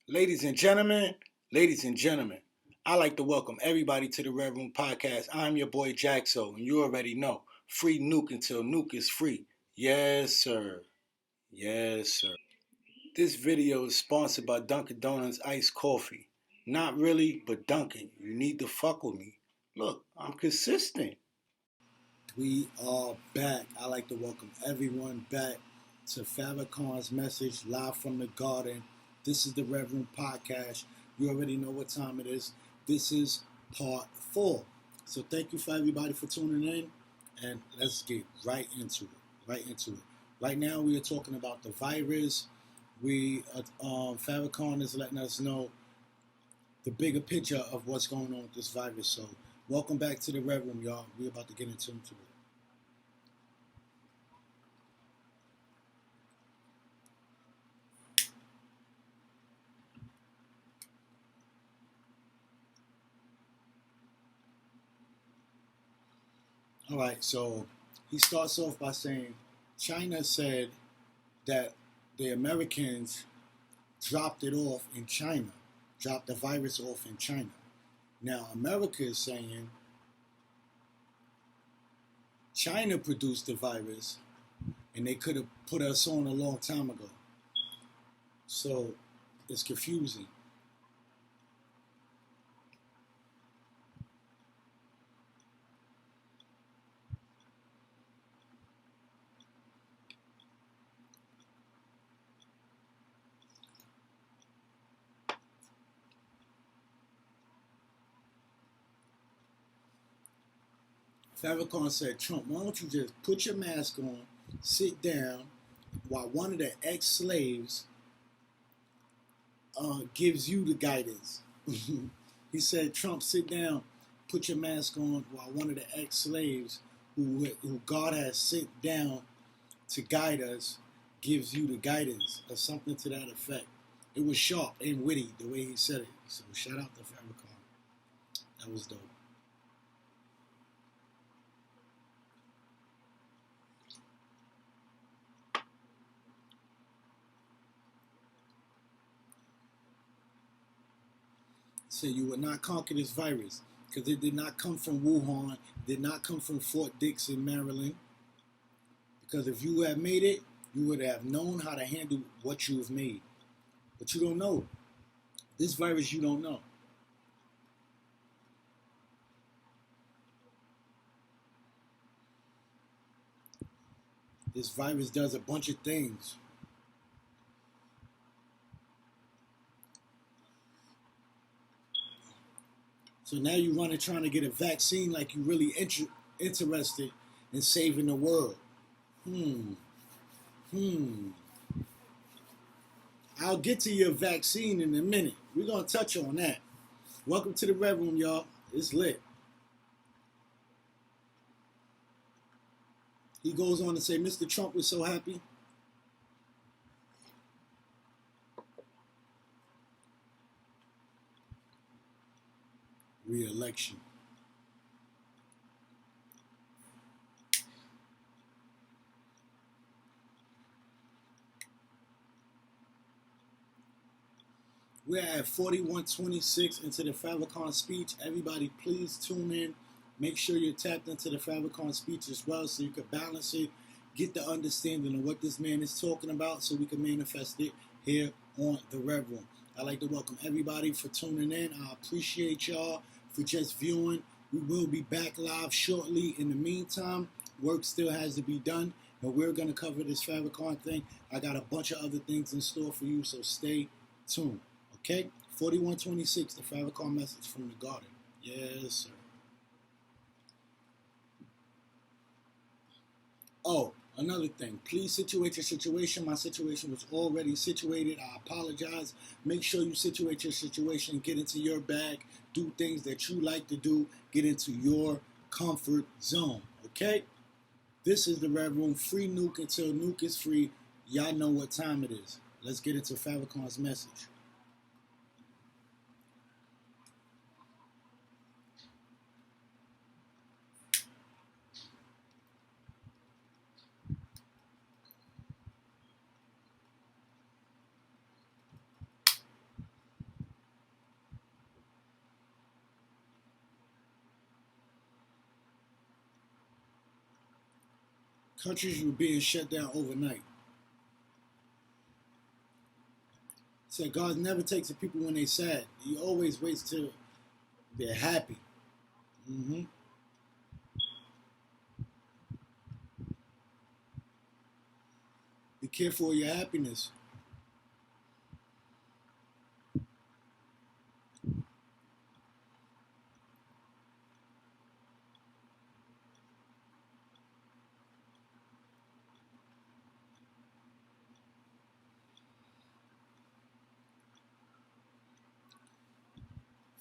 Ladies and gentlemen, ladies and gentlemen, I'd like to welcome everybody to the Red Room Podcast. I'm your boy Jaxo, and you already know, free nuke until nuke is free. Yes, sir. Yes, sir. This video is sponsored by Dunkin' Donuts Iced Coffee. Not really, but Dunkin', you need to fuck with me. Look, I'm consistent. We are back. I'd like to welcome everyone back to Farrakhan'S message live from the garden. This is the Red Room Podcast. You already know what time it is. This is part 4. So thank you for everybody for tuning in, and let's get right into it. Right now we are talking about the virus. Farrakhan is letting us know the bigger picture of what's going on with this virus. So welcome back to the Red Room, y'all. We're about to get into it. All right, so he starts off by saying China said that the Americans dropped it off in China, dropped the virus off in China. Now, America is saying China produced the virus and they could have put us on a long time ago. So it's confusing. Farrakhan said, Trump, why don't you just put your mask on, sit down, while one of the ex-slaves gives you the guidance. He said, Trump, sit down, put your mask on, while one of the ex-slaves who God has sent down to guide us gives you the guidance, or something to that effect. It was sharp and witty the way he said it. So shout out to Farrakhan. That was dope. So you will not conquer this virus because it did not come from Wuhan, did not come from Fort Dix in Maryland. Because if you had made it, you would have known how to handle what you have made. But you don't know. This virus you don't know. This virus does a bunch of things. So now you're running trying to get a vaccine like you're really interested in saving the world. I'll get to your vaccine in a minute. We're going to touch on that. Welcome to the Red Room, y'all. It's lit. He goes on to say, Mr. Trump was so happy. Re-election. We're at 41:26 into the Farrakhan speech. Everybody, please tune in. Make sure you're tapped into the Farrakhan speech as well so you can balance it, get the understanding of what this man is talking about so we can manifest it here on the Red Room. I'd like to welcome everybody for tuning in. I appreciate y'all for just viewing. We will be back live shortly. In the meantime, work still has to be done, but we're going to cover this Farrakhan thing. I got a bunch of other things in store for you, so stay tuned. Okay, 41:26, the Farrakhan message from the garden. Yes, sir. Oh, another thing. Please situate your situation. My situation was already situated. I apologize. Make sure you situate your situation. Get into your bag. Do things that you like to do. Get into your comfort zone. Okay? This is the Red Room. Free nuke until nuke is free. Y'all know what time it is. Let's get into Farrakhan's message. Countries were being shut down overnight. Said God never takes the people when they're sad. He always waits till they're happy. Mm-hmm. Be careful of your happiness.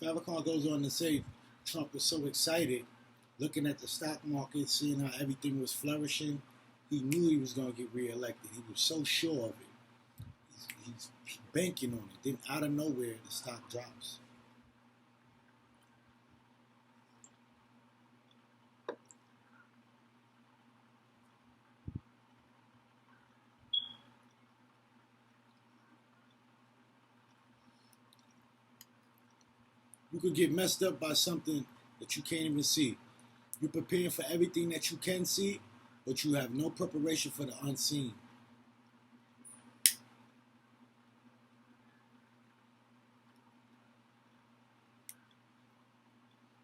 Farrakhan goes on to say Trump was so excited looking at the stock market, seeing how everything was flourishing. He knew he was going to get reelected. He was so sure of it. He's banking on it. Then out of nowhere, the stock drops. You could get messed up by something that you can't even see. You're preparing for everything that you can see, but you have no preparation for the unseen.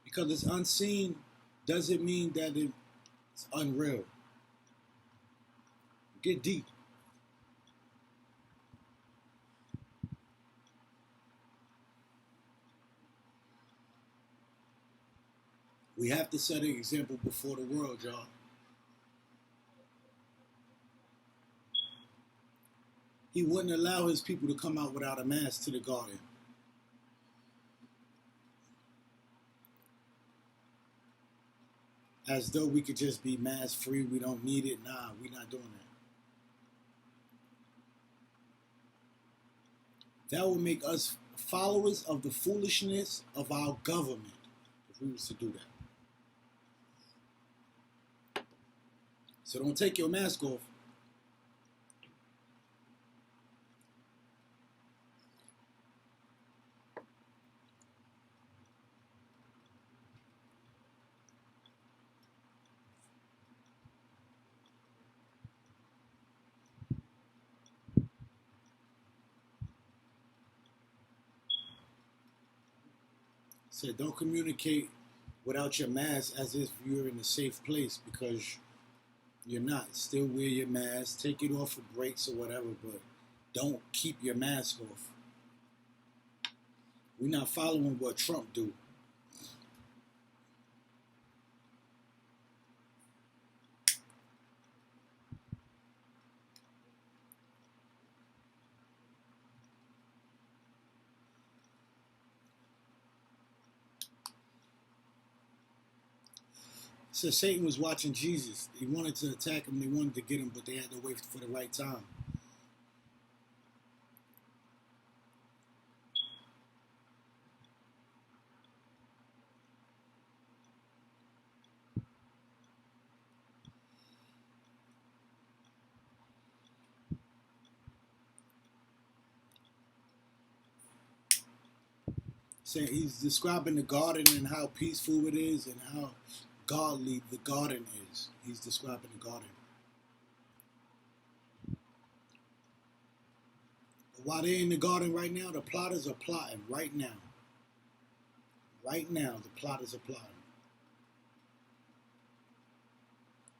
Because it's unseen doesn't mean that it's unreal. Get deep. We have to set an example before the world, y'all. He wouldn't allow his people to come out without a mask to the garden. As though we could just be mask free, we don't need it. Nah, we're not doing that. That would make us followers of the foolishness of our government if we was to do that. So don't take your mask off. Said don't communicate without your mask as if you're in a safe place, because you're not. Still wear your mask, take it off for breaks or whatever, but don't keep your mask off. We're not following what Trump do. So Satan was watching Jesus. He wanted to attack him. They wanted to get him, but they had to wait for the right time. So he's describing the garden and how peaceful it is and how godly the garden is. He's describing the garden. But while they're in the garden right now, the plotters are plotting right now. Right now, the plotters are plotting.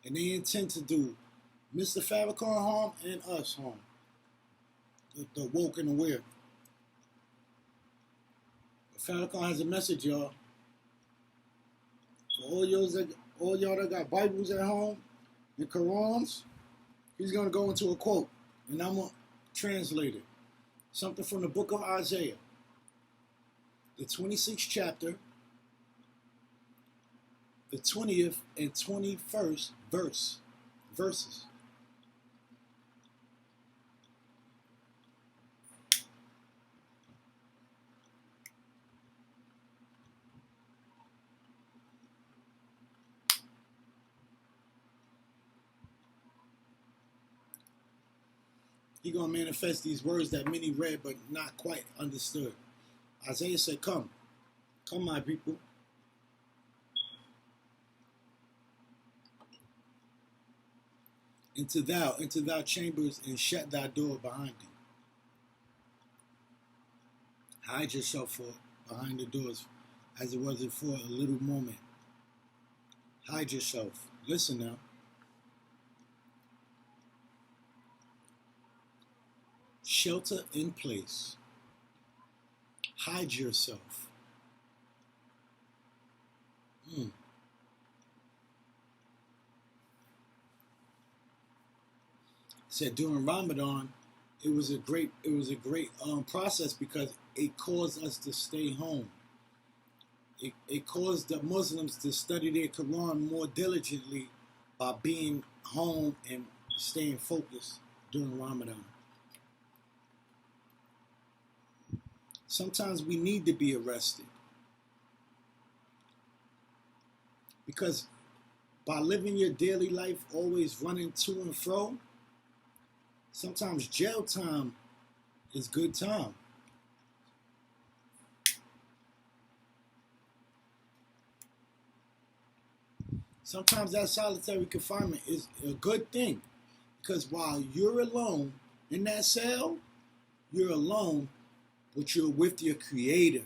And they intend to do Mr. Farrakhan harm and us harm. The woke and aware. Farrakhan has a message, y'all. For all y'all that got Bibles at home and Qurans, he's going to go into a quote, and I'm going to translate it. Something from the book of Isaiah, the 26th chapter, the 20th and 21st verses. He's going to manifest these words that many read but not quite understood. Isaiah said, come, my people. into thou chambers, and shut thy door behind thee. Hide yourself behind the doors, as it was for a little moment. Hide yourself. Listen now. Shelter in place. Hide yourself. Said during Ramadan, it was a great process because it caused us to stay home. It caused the Muslims to study their Quran more diligently by being home and staying focused during Ramadan. Sometimes we need to be arrested because by living your daily life, always running to and fro, sometimes jail time is good time. Sometimes that solitary confinement is a good thing because while you're alone in that cell, you're alone, but you're with your Creator.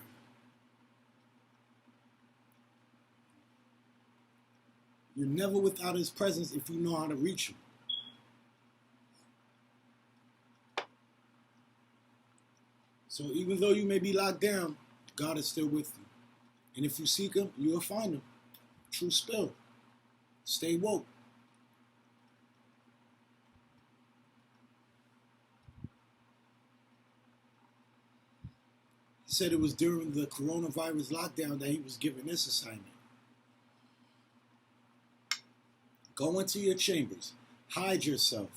You're never without His presence if you know how to reach Him. So even though you may be locked down, God is still with you. And if you seek Him, you will find Him. True spill. Stay woke. He said it was during the coronavirus lockdown that he was given this assignment. Go into your chambers, hide yourself,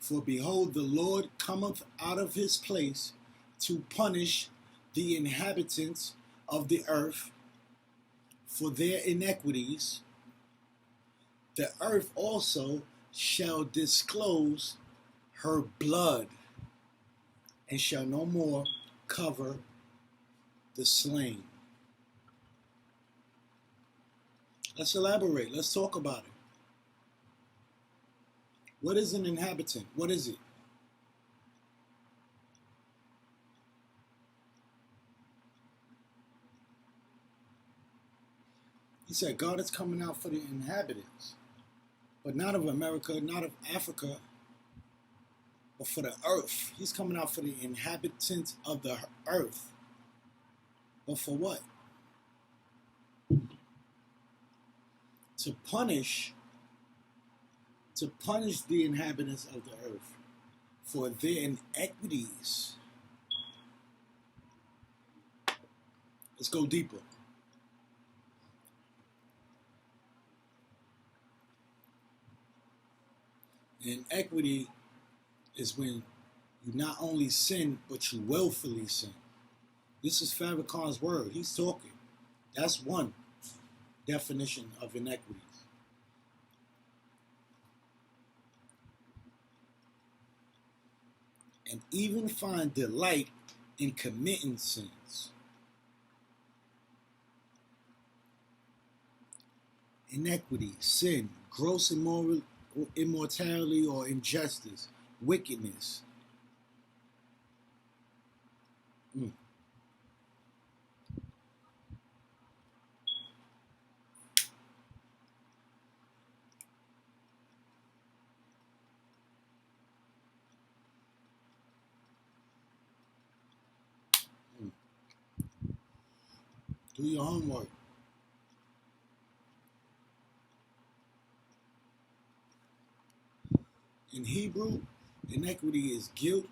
for behold, the Lord cometh out of his place to punish the inhabitants of the earth for their iniquities. The earth also shall disclose her blood, and shall no more cover the slain. Let's elaborate. Let's talk about it. What is an inhabitant? What is it? He said God is coming out for the inhabitants, but not of America, not of Africa, but for the earth. He's coming out for the inhabitants of the earth. But for what? To punish the inhabitants of the earth for their inequities. Let's go deeper. Inequity is when you not only sin, but you willfully sin. This is Farrakhan'S word. He's talking. That's one definition of inequities. And even find delight in committing sins. Inequity, sin, gross immorality or injustice, wickedness. Do your homework. In Hebrew, inequity is guilt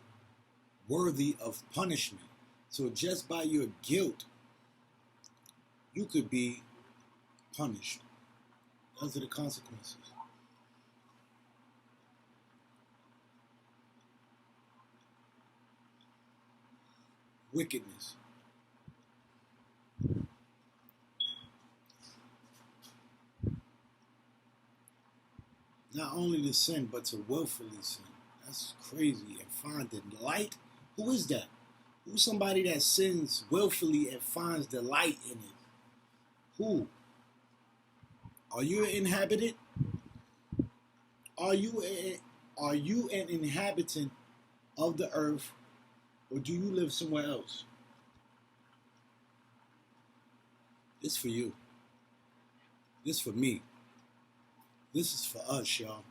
worthy of punishment. So just by your guilt, you could be punished. Those are the consequences. Wickedness. Not only to sin, but to willfully sin. That's crazy. And find delight. Who is that? Who's somebody that sins willfully and finds delight in it? Who? Are you an inhabitant? Are you Are you an inhabitant of the earth, or do you live somewhere else? This for you. This for me. This is for us, y'all.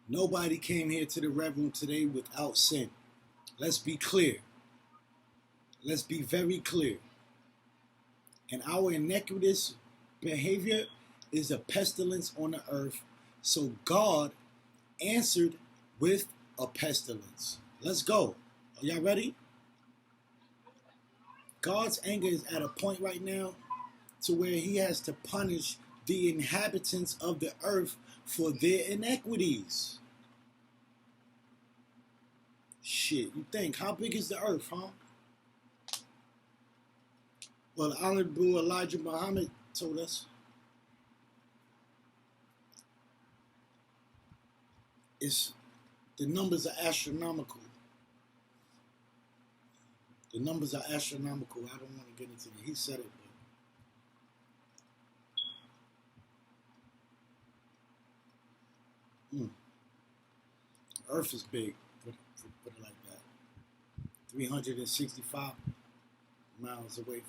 Nobody came here to the Red Room today without sin. Let's be clear. Let's be very clear. And our iniquitous behavior is a pestilence on the earth. So God answered with a pestilence. Let's go. Are y'all ready? God's anger is at a point right now to where he has to punish the inhabitants of the earth for their iniquities. Shit, you think, how big is the earth, huh? Well, Honorable Elijah Muhammad told us the numbers are astronomical. The numbers are astronomical. I don't want to get into it. He said it, but Earth is big. Put it like that. 365 miles away.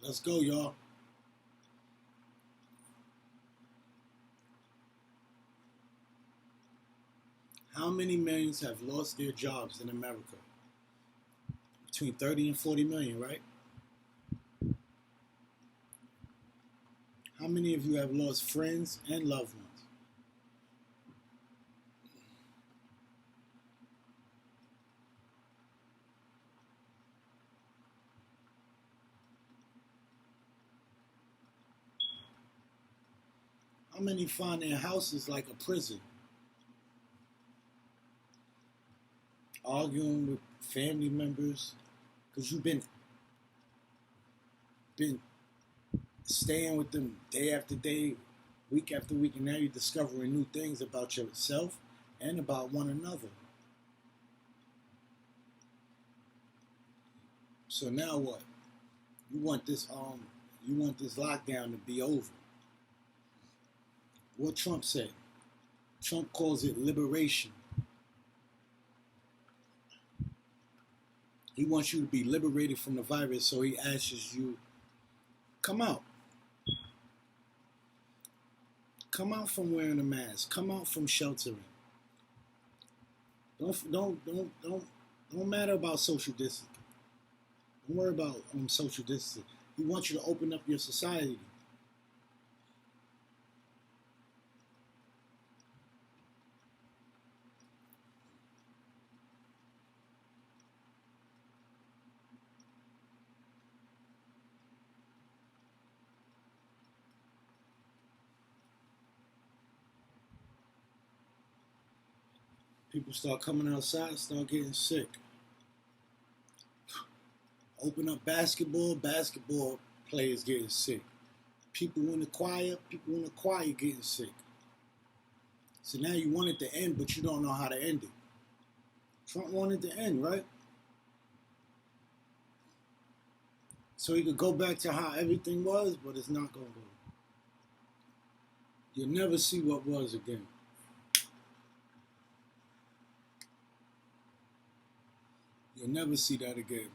Let's go, y'all. How many millions have lost their jobs in America? Between 30 and 40 million, right? How many of you have lost friends and loved ones? How many find their houses like a prison? Arguing with family members because you've been staying with them day after day, week after week, and now you're discovering new things about yourself and about one another. So now what? You want this lockdown to be over. What Trump said. Trump calls it liberation. He wants you to be liberated from the virus, so he asks you, come out. Come out from wearing a mask. Come out from sheltering. Don't matter about social distancing. Don't worry about social distancing. He wants you to open up your society. People start coming outside, start getting sick. Open up basketball players getting sick. People in the choir getting sick. So now you want it to end, but you don't know how to end it. Trump wanted to end, right? So he could go back to how everything was, but it's not going to go. You'll never see what was again. You'll never see that again.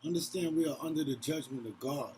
Understand we are under the judgment of God.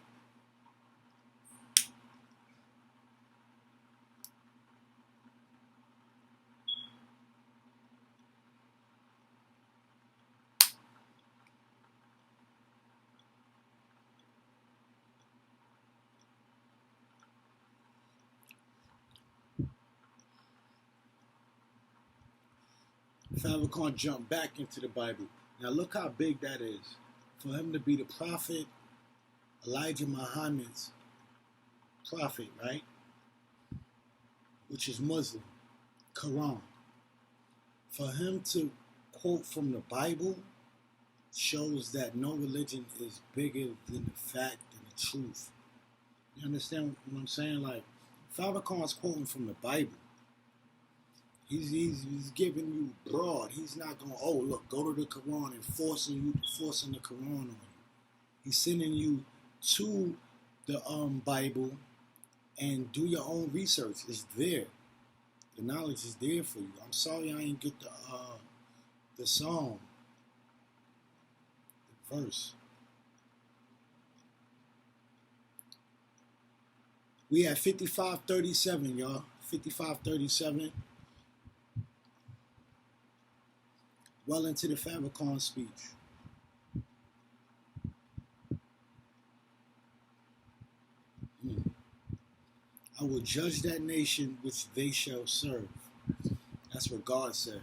Farrakhan jumped back into the Bible. Now look how big that is. For him to be the prophet, Elijah Muhammad's prophet, right? Which is Muslim, Quran. For him to quote from the Bible shows that no religion is bigger than the fact and truth. You understand what I'm saying? Like, Farrakhan's quoting from the Bible. He's giving you broad. He's not going, oh, look, go to the Quran and forcing the Quran on you. He's sending you to the Bible and do your own research. It's there. The knowledge is there for you. I'm sorry I ain't get the song, the verse. We at 55:37, y'all. 55:37. Well into the Farrakhan speech. I will judge that nation which they shall serve. That's what God said.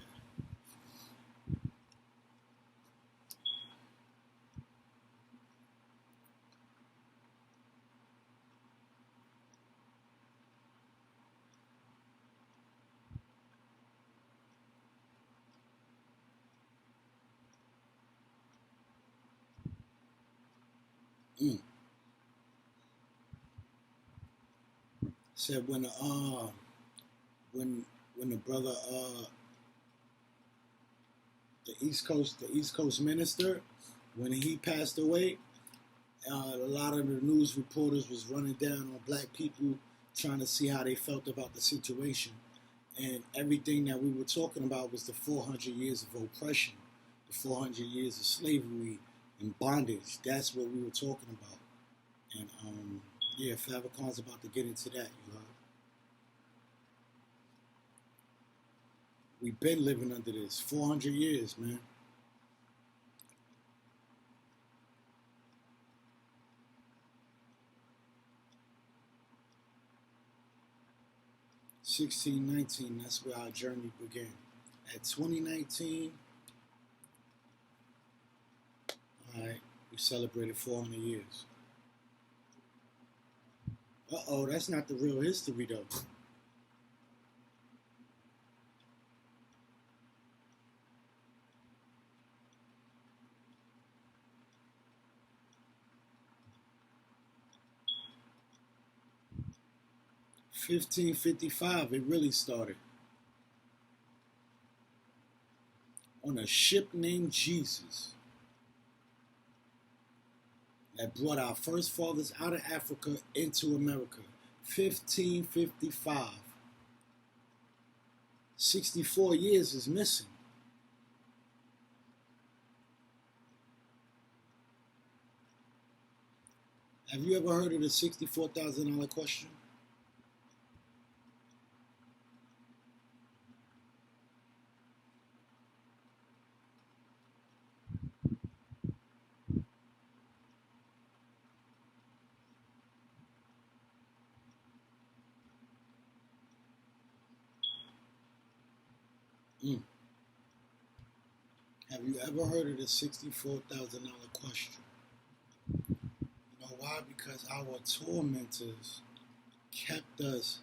Said when the brother the East Coast minister, when he passed away, a lot of the news reporters was running down on black people trying to see how they felt about the situation. And everything that we were talking about was the 400 years of oppression, the 400 years of slavery and bondage. That's what we were talking about. And yeah, Farrakhan's about to get into that, you know. We've been living under this 400 years, man. (1619), that's where our journey began. At 2019, all right, we celebrated 400 years. Uh-oh, that's not the real history, though. (1555), it really started. On a ship named Jesus that brought our first fathers out of Africa into America. 1555. 64 years is missing. Have you ever heard of the $64,000 question? Have you ever heard of the $64,000 question? You know why? Because our tormentors kept us.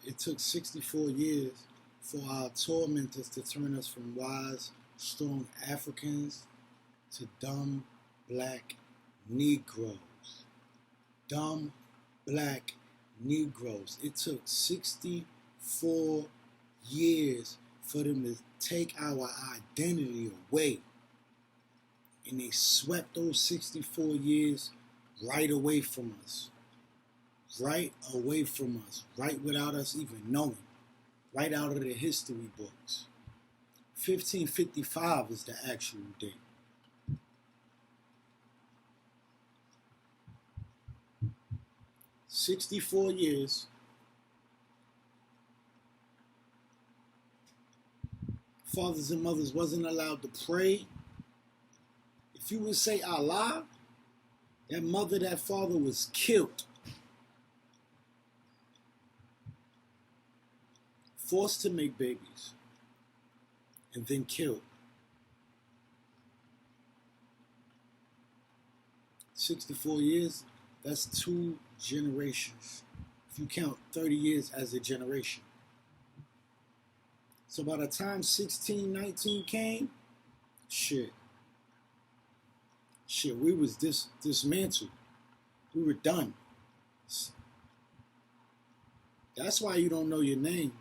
It took 64 years for our tormentors to turn us from wise, strong Africans to dumb black Negroes. Dumb black Negroes. It took 64 years for them to take our identity away. And they swept those 64 years right away from us. Right away from us. Right without us even knowing. Right out of the history books. 1555 is the actual date. "64 years. Fathers and mothers wasn't allowed to pray. If you would say Allah, that mother, that father was killed. Forced to make babies. And then killed. 64 years, that's 2 generations. If you count 30 years as a generation. So by the time 1619 came, shit, Shit, we was dismantled. We were done. That's why you don't know your name.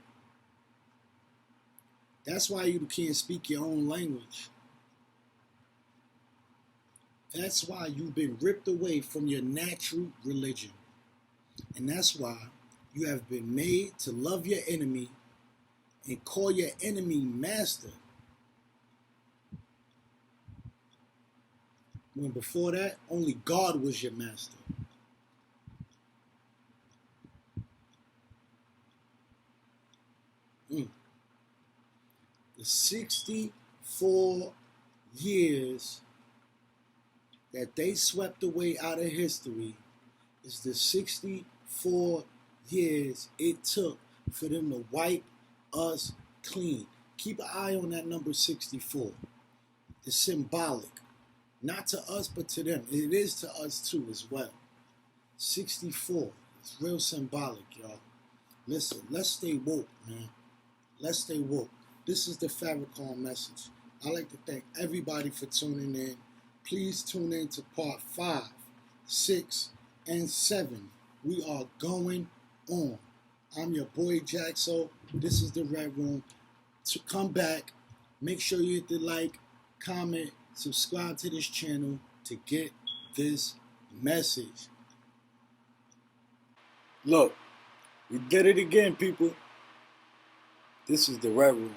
That's why you can't speak your own language. That's why you've been ripped away from your natural religion. And that's why you have been made to love your enemy and call your enemy master. When before that, only God was your master. The 64 years that they swept away out of history is the 64 years it took for them to wipe us clean. Keep an eye on that number 64. It's symbolic. Not to us, but to them. It is to us too as well. 64. It's real symbolic, y'all. Listen, let's stay woke, man. Let's stay woke. This is the Farrakhan's message. I'd like to thank everybody for tuning in. Please tune in to part 5, 6, and 7. We are going on. I'm your boy Jaxo. This is the Red Room. To come back, make sure you hit the like, comment, subscribe to this channel to get this message. Look, we did it again, people. This is the Red Room.